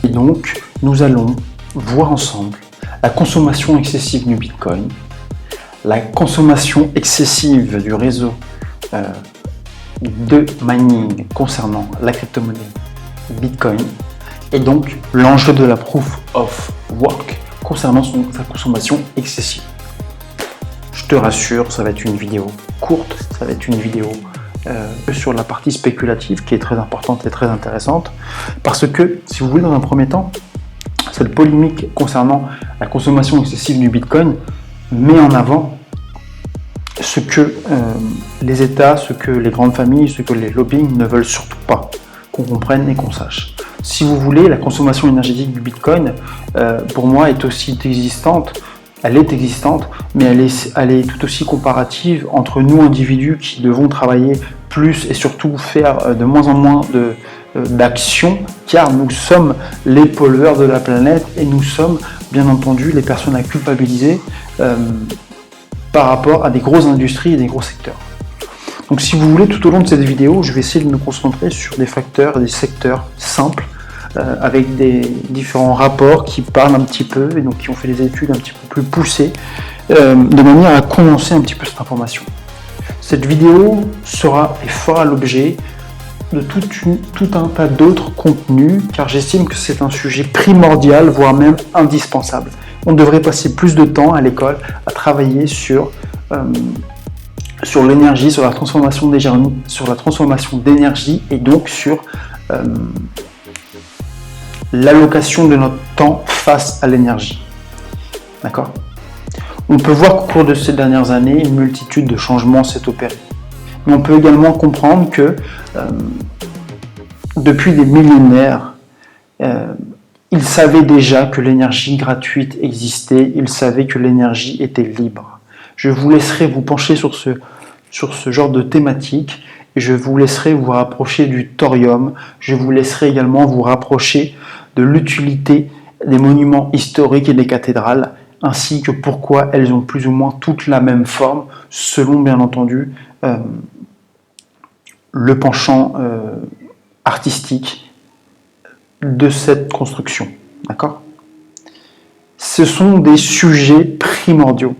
Et donc, nous allons voir ensemble la consommation excessive du Bitcoin, la consommation excessive du réseau de mining concernant la crypto-monnaie Bitcoin, et donc l'enjeu de la Proof of Work concernant sa consommation excessive. Je te rassure, ça va être une vidéo courte, ça va être une vidéo sur la partie spéculative qui est très importante et très intéressante, parce que, si vous voulez, dans un premier temps, cette polémique concernant la consommation excessive du Bitcoin met en avant ce que les États, ce que les grandes familles, ce que les lobbying ne veulent surtout pas qu'on comprenne et qu'on sache. Si vous voulez, la consommation énergétique du Bitcoin, pour moi, est aussi existante. Elle est existante, mais elle est tout aussi comparative entre nous, individus, qui devons travailler plus et surtout faire de moins en moins d'actions, car nous sommes les pollueurs de la planète et nous sommes, bien entendu, les personnes à culpabiliser par rapport à des grosses industries et des gros secteurs. Donc si vous voulez, tout au long de cette vidéo, je vais essayer de me concentrer sur des facteurs et des secteurs simples, avec des différents rapports qui parlent un petit peu et donc qui ont fait des études un petit peu plus poussées, de manière à condenser un petit peu cette information. Cette vidéo fera l'objet de tout un tas d'autres contenus, car j'estime que c'est un sujet primordial, voire même indispensable. On devrait passer plus de temps à l'école à travailler sur l'énergie, sur la transformation d'énergie et donc sur l'allocation de notre temps face à l'énergie. D'accord ? On peut voir qu'au cours de ces dernières années, une multitude de changements s'est opérée. Mais on peut également comprendre que depuis des millénaires, ils savaient déjà que l'énergie gratuite existait, ils savaient que l'énergie était libre. Je vous laisserai vous pencher sur ce genre de thématique, et je vous laisserai vous rapprocher du thorium, je vous laisserai également vous rapprocher de l'utilité des monuments historiques et des cathédrales, ainsi que pourquoi elles ont plus ou moins toutes la même forme, selon bien entendu le penchant artistique de cette construction. D'accord ? Ce sont des sujets primordiaux.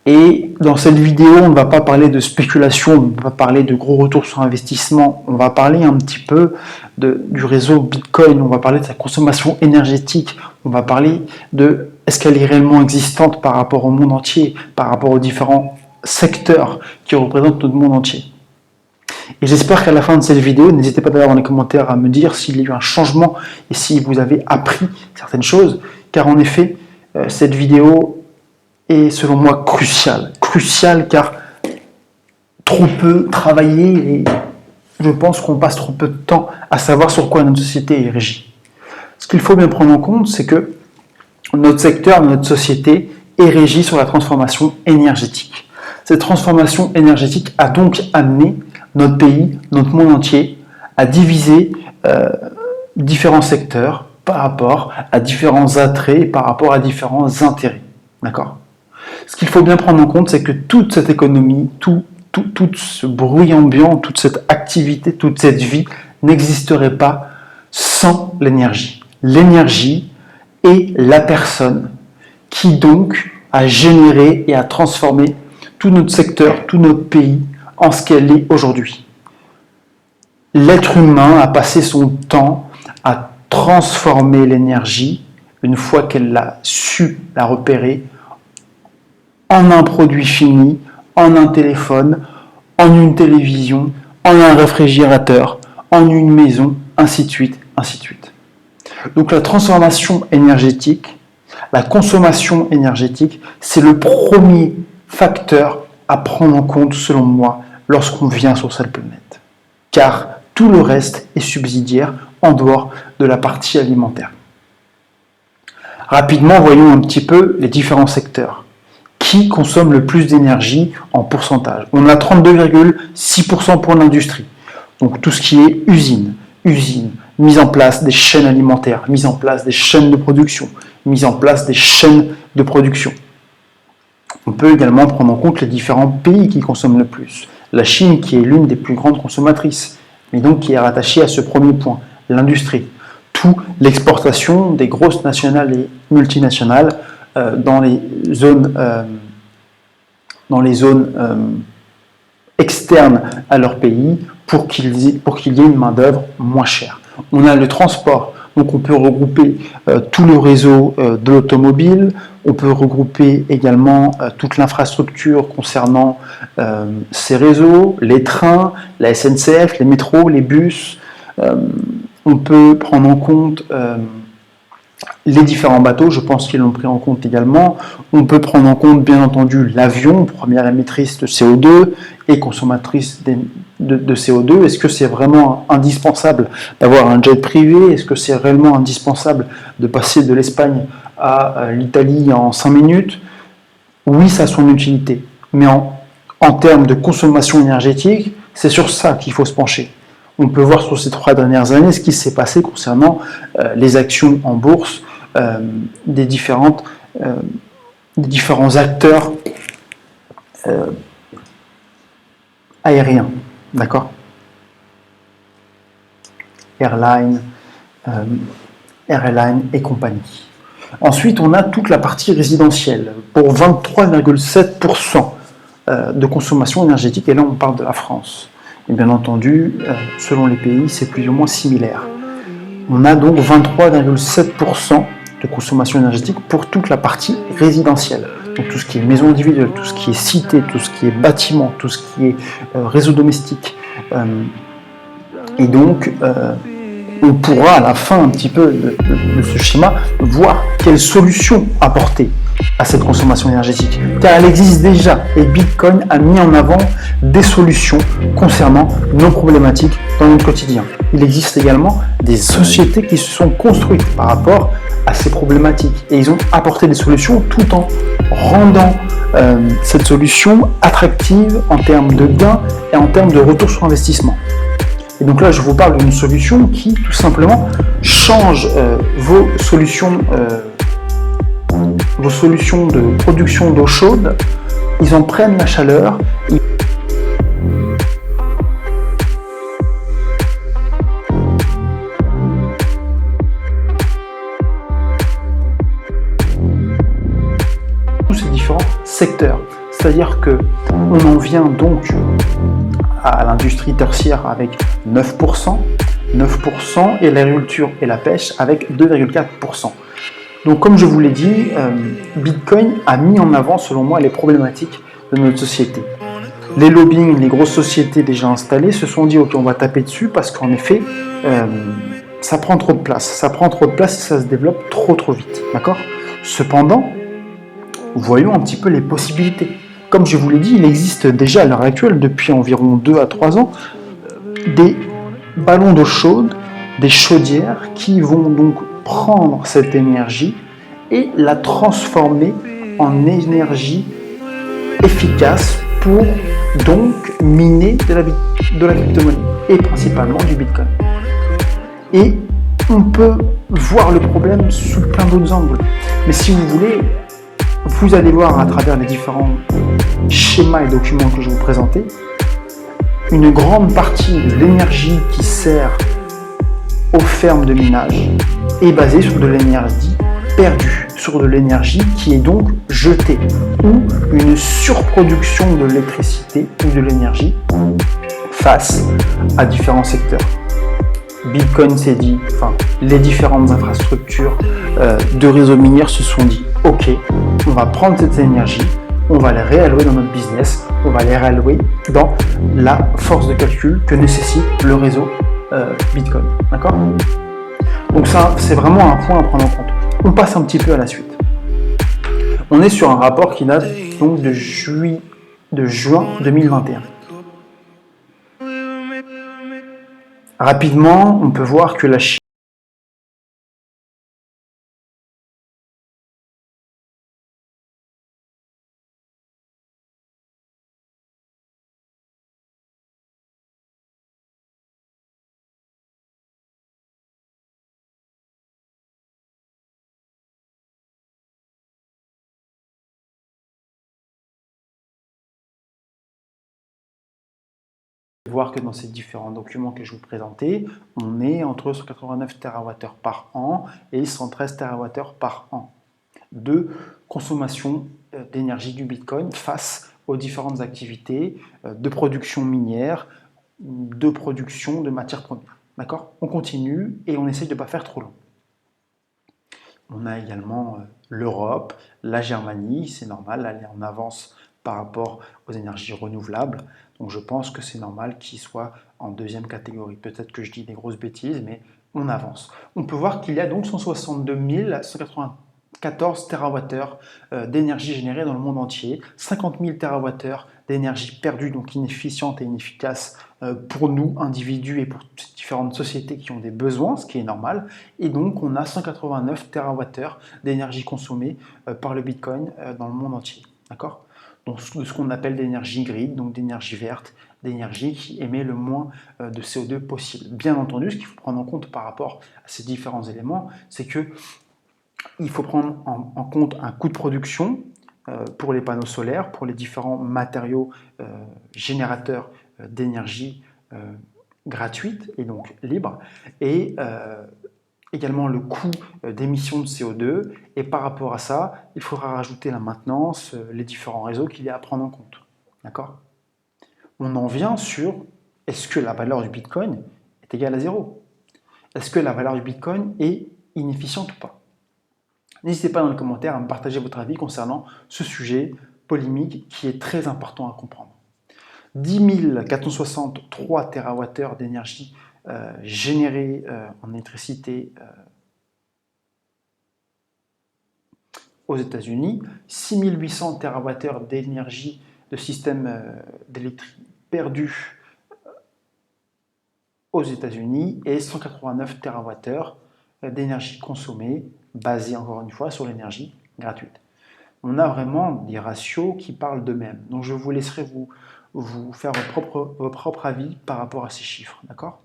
Et dans cette vidéo, on ne va pas parler de spéculation, on ne va pas parler de gros retours sur investissement, on va parler un petit peu du réseau Bitcoin, on va parler de sa consommation énergétique, on va parler de est-ce qu'elle est réellement existante par rapport au monde entier, par rapport aux différents secteurs qui représentent notre monde entier. Et j'espère qu'à la fin de cette vidéo, n'hésitez pas d'ailleurs dans les commentaires à me dire s'il y a eu un changement et si vous avez appris certaines choses, car en effet, cette vidéo est selon moi crucial car trop peu travaillé et je pense qu'on passe trop peu de temps à savoir sur quoi notre société est régie. Ce qu'il faut bien prendre en compte, c'est que notre secteur, notre société est régie sur la transformation énergétique. Cette transformation énergétique a donc amené notre pays, notre monde entier, à diviser différents secteurs par rapport à différents attraits, par rapport à différents intérêts. D'accord ? Ce qu'il faut bien prendre en compte, c'est que toute cette économie, tout ce bruit ambiant, toute cette activité, toute cette vie n'existerait pas sans l'énergie. L'énergie est la personne qui donc a généré et a transformé tout notre secteur, tout notre pays en ce qu'elle est aujourd'hui. L'être humain a passé son temps à transformer l'énergie, une fois qu'elle a su la repérer, en un produit fini, en un téléphone, en une télévision, en un réfrigérateur, en une maison, ainsi de suite, ainsi de suite. Donc la transformation énergétique, la consommation énergétique, c'est le premier facteur à prendre en compte, selon moi, lorsqu'on vient sur cette planète. Car tout le reste est subsidiaire en dehors de la partie alimentaire. Rapidement, voyons un petit peu les différents secteurs. Qui consomme le plus d'énergie en pourcentage? On a 32,6% pour l'industrie. Donc tout ce qui est usine, mise en place des chaînes alimentaires, mise en place des chaînes de production, mise en place des chaînes de production. On peut également prendre en compte les différents pays qui consomment le plus. La Chine, qui est l'une des plus grandes consommatrices, mais donc qui est rattachée à ce premier point, l'industrie. surtout l'exportation des grosses nationales et multinationales dans les zones externes à leur pays pour qu'il y ait une main-d'œuvre moins chère. On a le transport, donc on peut regrouper tout le réseau de l'automobile, on peut regrouper également toute l'infrastructure concernant ces réseaux, les trains, la SNCF, les métros, les bus. On peut prendre en compte les différents bateaux, je pense qu'ils l'ont pris en compte également. On peut prendre en compte, bien entendu, l'avion, première émettrice de CO2 et consommatrice de CO2. Est-ce que c'est vraiment indispensable d'avoir un jet privé? Est-ce que c'est réellement indispensable de passer de l'Espagne à l'Italie en 5 minutes? Oui, ça a son utilité. Mais en termes de consommation énergétique, c'est sur ça qu'il faut se pencher. On peut voir sur ces 3 dernières années ce qui s'est passé concernant les actions en bourse des différents acteurs aériens, d'accord? Airline et compagnie. Ensuite, on a toute la partie résidentielle pour 23,7% de consommation énergétique, et là on parle de la France. Et bien entendu, selon les pays, c'est plus ou moins similaire. On a donc 23,7% de consommation énergétique pour toute la partie résidentielle. Donc tout ce qui est maison individuelle, tout ce qui est cité, tout ce qui est bâtiment, tout ce qui est réseau domestique. Et donc, on pourra à la fin un petit peu de ce schéma voir quelles solutions apporter à cette consommation énergétique, car elle existe déjà et Bitcoin a mis en avant des solutions concernant nos problématiques dans notre quotidien. Il existe également des sociétés qui se sont construites par rapport à ces problématiques et ils ont apporté des solutions tout en rendant cette solution attractive en termes de gains et en termes de retour sur investissement. Et donc là, je vous parle d'une solution qui, tout simplement, change vos solutions de production d'eau chaude. Ils en prennent la chaleur. Tous ces différents secteurs. C'est-à-dire qu'on en vient donc à l'industrie tertiaire avec 9%, et l'agriculture et la pêche avec 2,4%. Donc comme je vous l'ai dit, Bitcoin a mis en avant selon moi les problématiques de notre société. Les lobbying, les grosses sociétés déjà installées se sont dit ok, on va taper dessus parce qu'en effet ça prend trop de place, et ça se développe trop vite, d'accord? Cependant, voyons un petit peu les possibilités. Comme je vous l'ai dit, il existe déjà à l'heure actuelle, depuis environ 2 à 3 ans, des ballons d'eau chaude, des chaudières qui vont donc prendre cette énergie et la transformer en énergie efficace pour donc miner de la crypto-monnaie et principalement du Bitcoin. Et on peut voir le problème sous plein d'autres angles. Mais si vous voulez, vous allez voir à travers les différents schémas et documents que je vais vous présenter, une grande partie de l'énergie qui sert aux fermes de minage est basée sur de l'énergie perdue, sur de l'énergie qui est donc jetée, ou une surproduction de l'électricité ou de l'énergie face à différents secteurs. Bitcoin s'est dit, les différentes infrastructures de réseaux miniers se sont dit, ok, on va prendre cette énergie, on va les réallouer dans notre business, on va les réallouer dans la force de calcul que nécessite le réseau Bitcoin. D'accord? Donc ça, c'est vraiment un point à prendre en compte. On passe un petit peu à la suite. On est sur un rapport qui date donc de juin 2021. Rapidement, on peut voir que la Chine voir que dans ces différents documents que je vous présentais, on est entre 189 TWh par an et 113 TWh par an de consommation d'énergie du Bitcoin face aux différentes activités de production minière, de production de matières premières. D'accord? On continue et on essaye de ne pas faire trop long. On a également l'Europe, la Germanie, c'est normal, elle est en avance par rapport aux énergies renouvelables. Donc je pense que c'est normal qu'ils soient en deuxième catégorie. Peut-être que je dis des grosses bêtises, mais on avance. On peut voir qu'il y a donc 162 194 TWh d'énergie générée dans le monde entier, 50 000 TWh d'énergie perdue, donc inefficiente et inefficace pour nous, individus, et pour ces différentes sociétés qui ont des besoins, ce qui est normal. Et donc on a 189 TWh d'énergie consommée par le Bitcoin dans le monde entier. D'accord ? Donc ce qu'on appelle d'énergie grid, donc d'énergie verte, d'énergie qui émet le moins de CO2 possible. Bien entendu, ce qu'il faut prendre en compte par rapport à ces différents éléments, c'est que il faut prendre en compte un coût de production pour les panneaux solaires, pour les différents matériaux générateurs d'énergie gratuite et donc libre, et également le coût d'émission de CO2, et par rapport à ça, il faudra rajouter la maintenance, les différents réseaux qu'il y a à prendre en compte. D'accord ? On en vient sur, est-ce que la valeur du Bitcoin est égale à zéro? Est-ce que la valeur du Bitcoin est inefficiente ou pas? N'hésitez pas dans les commentaires à me partager votre avis concernant ce sujet polémique qui est très important à comprendre. 10 463 TWh d'énergie générée en électricité aux États-Unis, 6800 TWh d'énergie de système d'électricité perdu aux États-Unis et 189 TWh d'énergie consommée, basée encore une fois sur l'énergie gratuite. On a vraiment des ratios qui parlent d'eux-mêmes. Donc je vous laisserai vous faire votre propre avis par rapport à ces chiffres. D'accord ?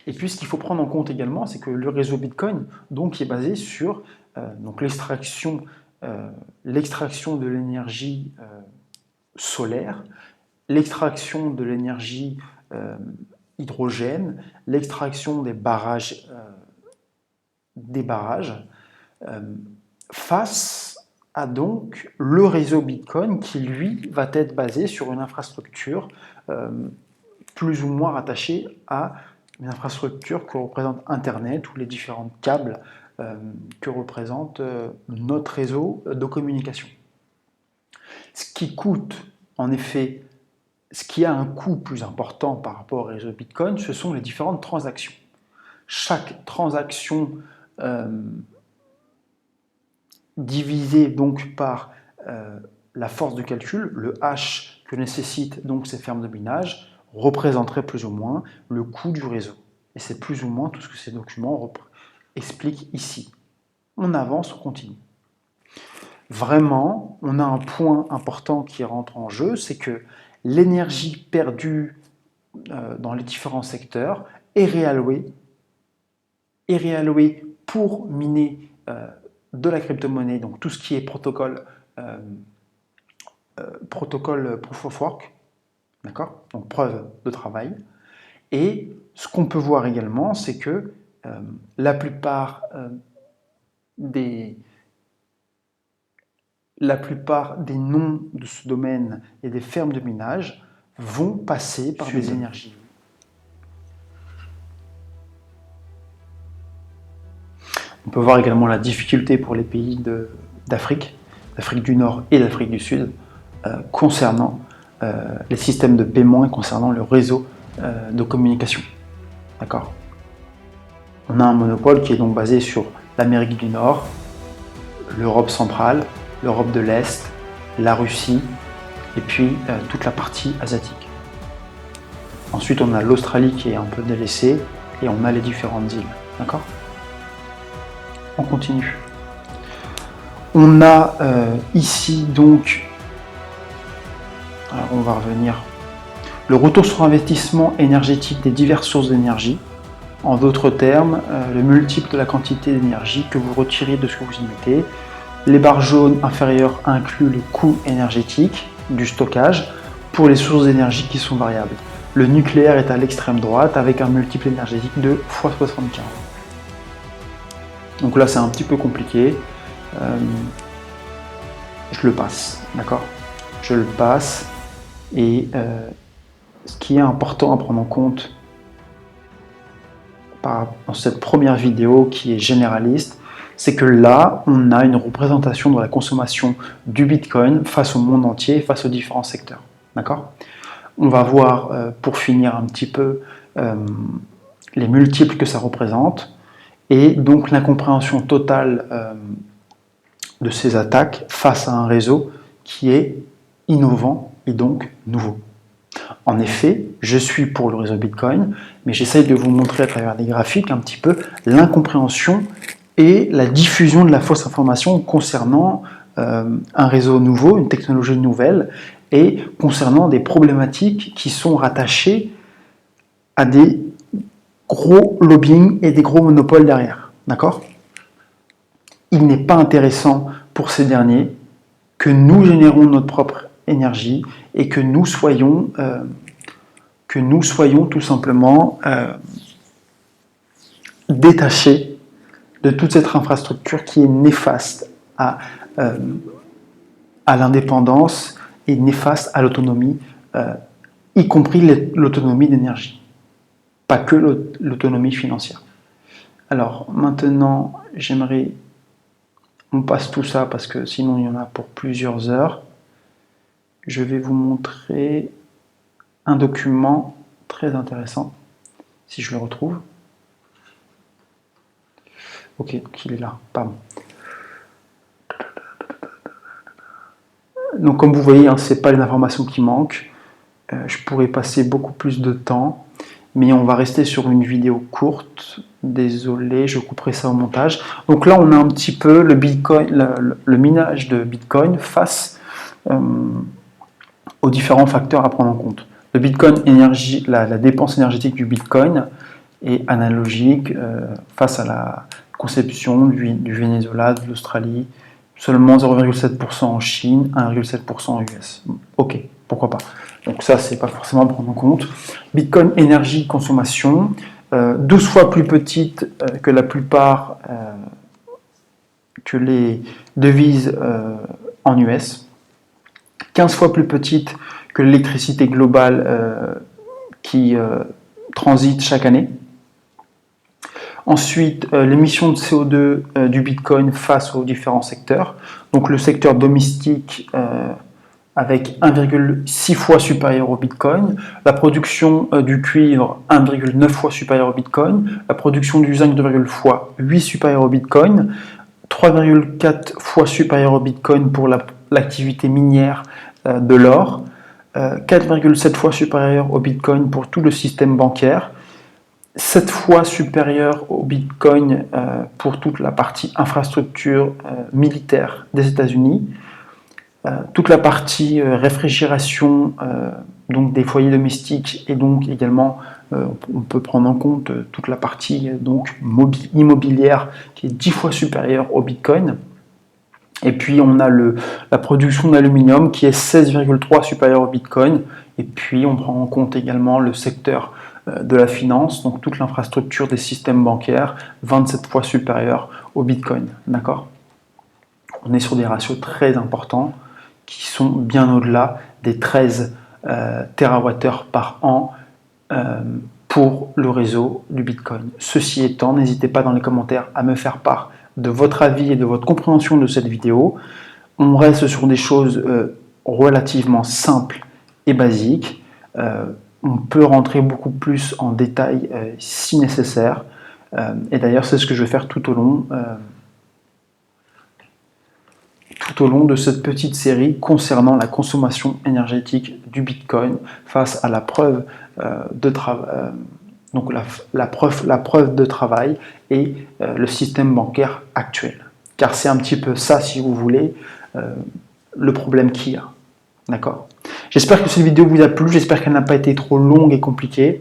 Et puis ce qu'il faut prendre en compte également, c'est que le réseau Bitcoin donc, est basé sur l'extraction de l'énergie solaire, l'extraction de l'énergie hydrogène, l'extraction des barrages, face à donc le réseau Bitcoin qui, lui, va être basé sur une infrastructure plus ou moins rattachée à une infrastructure que représente Internet ou les différents câbles que représente notre réseau de communication. Ce qui coûte, en effet, ce qui a un coût plus important par rapport au réseau Bitcoin, ce sont les différentes transactions. Chaque transaction divisée donc par la force de calcul, le H que nécessitent donc ces fermes de minage, représenterait plus ou moins le coût du réseau. Et c'est plus ou moins tout ce que ces documents expliquent ici. On avance, on continue. Vraiment, on a un point important qui rentre en jeu, c'est que l'énergie perdue dans les différents secteurs est réallouée pour miner de la crypto-monnaie, donc tout ce qui est protocole proof of work, d'accord, donc preuve de travail. Et ce qu'on peut voir également, c'est que la plupart des noms de ce domaine et des fermes de minage vont passer par des énergies. On peut voir également la difficulté pour les pays d'Afrique du Nord et d'Afrique du Sud, concernant les systèmes de paiement et concernant le réseau de communication. D'accord ? On a un monopole qui est donc basé sur l'Amérique du Nord, l'Europe centrale, l'Europe de l'Est, la Russie et puis toute la partie asiatique. Ensuite, on a l'Australie qui est un peu délaissée et on a les différentes îles. D'accord ? On continue. On a ici donc, alors on va revenir, le retour sur investissement énergétique des diverses sources d'énergie. En d'autres termes, le multiple de la quantité d'énergie que vous retirez de ce que vous y mettez. Les barres jaunes inférieures incluent le coût énergétique du stockage. pour les sources d'énergie qui sont variables. Le nucléaire est à l'extrême droite avec un multiple énergétique de x75. Donc là, c'est un petit peu compliqué. Je le passe, d'accord? Je le passe. Et ce qui est important à prendre en compte dans cette première vidéo qui est généraliste, c'est que là, on a une représentation de la consommation du Bitcoin face au monde entier, face aux différents secteurs. D'accord? On va voir, pour finir un petit peu, les multiples que ça représente, et donc l'incompréhension totale de ces attaques face à un réseau qui est innovant et donc nouveau. En effet, je suis pour le réseau Bitcoin, mais j'essaye de vous montrer à travers des graphiques un petit peu l'incompréhension et la diffusion de la fausse information concernant un réseau nouveau, une technologie nouvelle, et concernant des problématiques qui sont rattachées à des gros lobbying et des gros monopoles derrière. D'accord ? Il n'est pas intéressant pour ces derniers que nous générons notre propre énergie et que nous soyons tout simplement détachés de toute cette infrastructure qui est néfaste à l'indépendance et néfaste à l'autonomie, y compris l'autonomie d'énergie, pas que l'autonomie financière. Alors maintenant, j'aimerais, on passe tout ça parce que sinon il y en a pour plusieurs heures. Je vais vous montrer un document très intéressant, si je le retrouve. Ok, donc il est là, pardon. Donc comme vous voyez, ce n'est pas les informations qui manquent. Je pourrais passer beaucoup plus de temps, mais on va rester sur une vidéo courte. Désolé, je couperai ça au montage. Donc là, on a un petit peu le Bitcoin, le minage de Bitcoin face aux différents facteurs à prendre en compte. Le Bitcoin énergie, la dépense énergétique du Bitcoin est analogique face à la conception du Venezuela, de l'Australie, seulement 0,7% en Chine, 1,7% en US. Ok, pourquoi pas. Donc ça, c'est pas forcément à prendre en compte. Bitcoin énergie consommation, 12 fois plus petite que la plupart que les devises en US. 15 fois plus petite que l'électricité globale qui transite chaque année. Ensuite, l'émission de CO2 du Bitcoin face aux différents secteurs. Donc le secteur domestique avec 1,6 fois supérieur au Bitcoin. La production du cuivre, 1,9 fois supérieur au Bitcoin. La production du zinc, 2,8 fois supérieur au Bitcoin. 3,4 fois supérieur au Bitcoin pour l'activité minière de l'or, 4,7 fois supérieur au Bitcoin pour tout le système bancaire, 7 fois supérieur au Bitcoin pour toute la partie infrastructure militaire des États-Unis, toute la partie réfrigération donc des foyers domestiques et donc également on peut prendre en compte toute la partie donc immobilière qui est 10 fois supérieure au Bitcoin. Et puis on a la production d'aluminium qui est 16,3 supérieure au Bitcoin. Et puis on prend en compte également le secteur de la finance, donc toute l'infrastructure des systèmes bancaires, 27 fois supérieure au Bitcoin. D'accord ? On est sur des ratios très importants qui sont bien au-delà des 13 TWh par an pour le réseau du Bitcoin. Ceci étant, n'hésitez pas dans les commentaires à me faire part de votre avis et de votre compréhension de cette vidéo. On reste sur des choses relativement simples et basiques. On peut rentrer beaucoup plus en détail si nécessaire. Et d'ailleurs, c'est ce que je vais faire tout au long de cette petite série concernant la consommation énergétique du Bitcoin face à la preuve de travail. Donc la preuve de travail et le système bancaire actuel. Car c'est un petit peu ça, si vous voulez, le problème qu'il y a. D'accord ? J'espère que cette vidéo vous a plu, j'espère qu'elle n'a pas été trop longue et compliquée.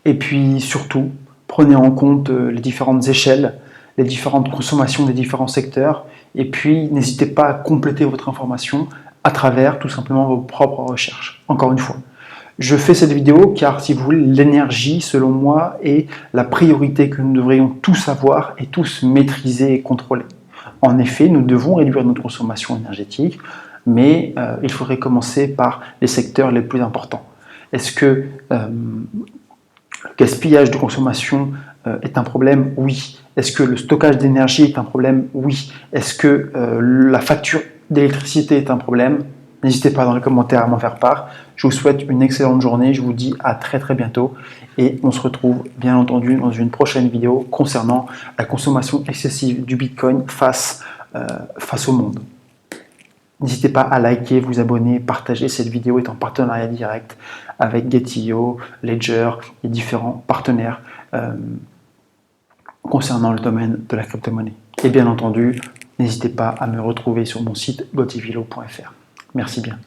Et puis surtout, prenez en compte les différentes échelles, les différentes consommations des différents secteurs. Et puis n'hésitez pas à compléter votre information à travers tout simplement vos propres recherches. Encore une fois, je fais cette vidéo car, si vous voulez, l'énergie, selon moi, est la priorité que nous devrions tous avoir et tous maîtriser et contrôler. En effet, nous devons réduire notre consommation énergétique, mais il faudrait commencer par les secteurs les plus importants. Est-ce que le gaspillage de consommation est un problème? Oui. Est-ce que le stockage d'énergie est un problème? Oui. Est-ce que la facture d'électricité est un problème? N'hésitez pas dans les commentaires à m'en faire part. Je vous souhaite une excellente journée. Je vous dis à très très bientôt. Et on se retrouve bien entendu dans une prochaine vidéo concernant la consommation excessive du Bitcoin face au monde. N'hésitez pas à liker, vous abonner, partager. Cette vidéo est en partenariat direct avec Get.io, Ledger et différents partenaires concernant le domaine de la crypto-monnaie. Et bien entendu, n'hésitez pas à me retrouver sur mon site gotivilo.fr. Merci bien.